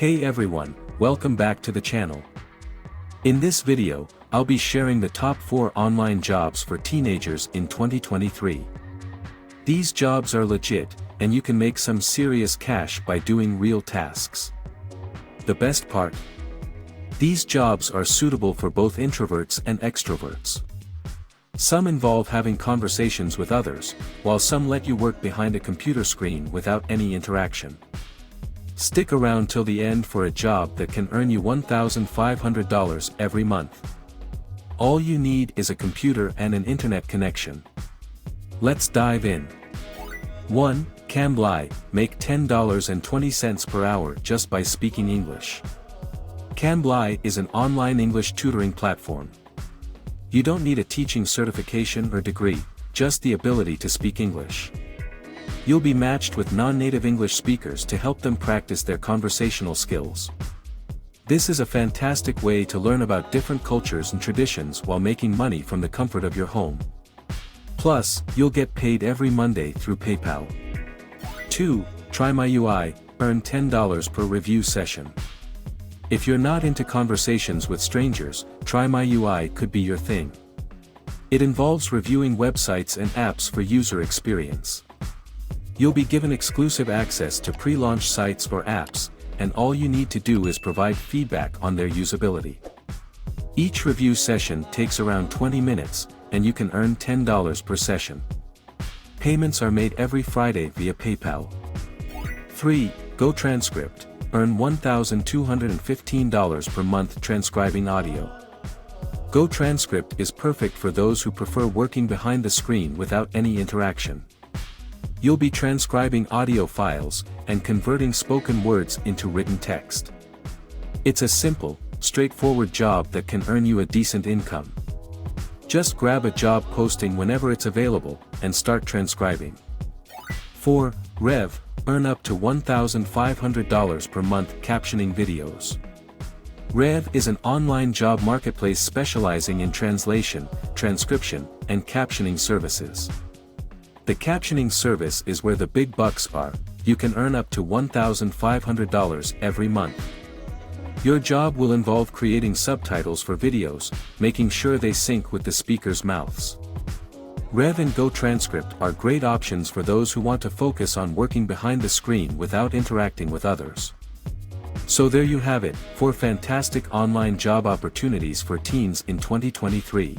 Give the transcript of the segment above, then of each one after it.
Hey everyone, welcome back to the channel. In this video, I'll be sharing the top 4 online jobs for teenagers in 2023. These jobs are legit, and you can make some serious cash by doing real tasks. The best part? These jobs are suitable for both introverts and extroverts. Some involve having conversations with others, while some let you work behind a computer screen without any interaction. Stick around till the end for a job that can earn you $1,500 every month. All you need is a computer and an internet connection. Let's dive in. 1. Cambly, make $10.20 per hour just by speaking English. Cambly is an online English tutoring platform. You don't need a teaching certification or degree, just the ability to speak English. You'll be matched with non-native English speakers to help them practice their conversational skills. This is a fantastic way to learn about different cultures and traditions while making money from the comfort of your home. Plus, you'll get paid every Monday through PayPal. 2. Try My UI, earn $10 per review session. If you're not into conversations with strangers, Try My UI could be your thing. It involves reviewing websites and apps for user experience. You'll be given exclusive access to pre-launch sites or apps, and all you need to do is provide feedback on their usability. Each review session takes around 20 minutes, and you can earn $10 per session. Payments are made every Friday via PayPal. 3. Go Transcript, earn $1,215 per month transcribing audio. Go Transcript is perfect for those who prefer working behind the screen without any interaction. You'll be transcribing audio files and converting spoken words into written text. It's a simple, straightforward job that can earn you a decent income. Just grab a job posting whenever it's available and start transcribing. 4. Rev, earn up to $1,500 per month captioning videos. Rev is an online job marketplace specializing in translation, transcription, and captioning services. The captioning service is where the big bucks are. You can earn up to $1,500 every month. Your job will involve creating subtitles for videos, making sure they sync with the speakers' mouths. Rev and Go Transcript are great options for those who want to focus on working behind the screen without interacting with others. So there you have it, 4 fantastic online job opportunities for teens in 2023.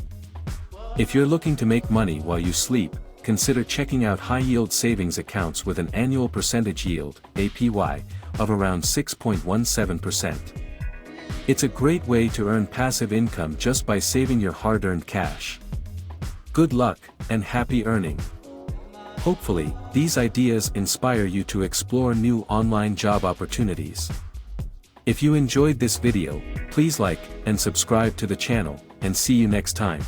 If you're looking to make money while you sleep, consider checking out high-yield savings accounts with an annual percentage yield, APY, of around 6.17%. It's a great way to earn passive income just by saving your hard-earned cash. Good luck, and happy earning! Hopefully, these ideas inspire you to explore new online job opportunities. If you enjoyed this video, please like and subscribe to the channel, and see you next time.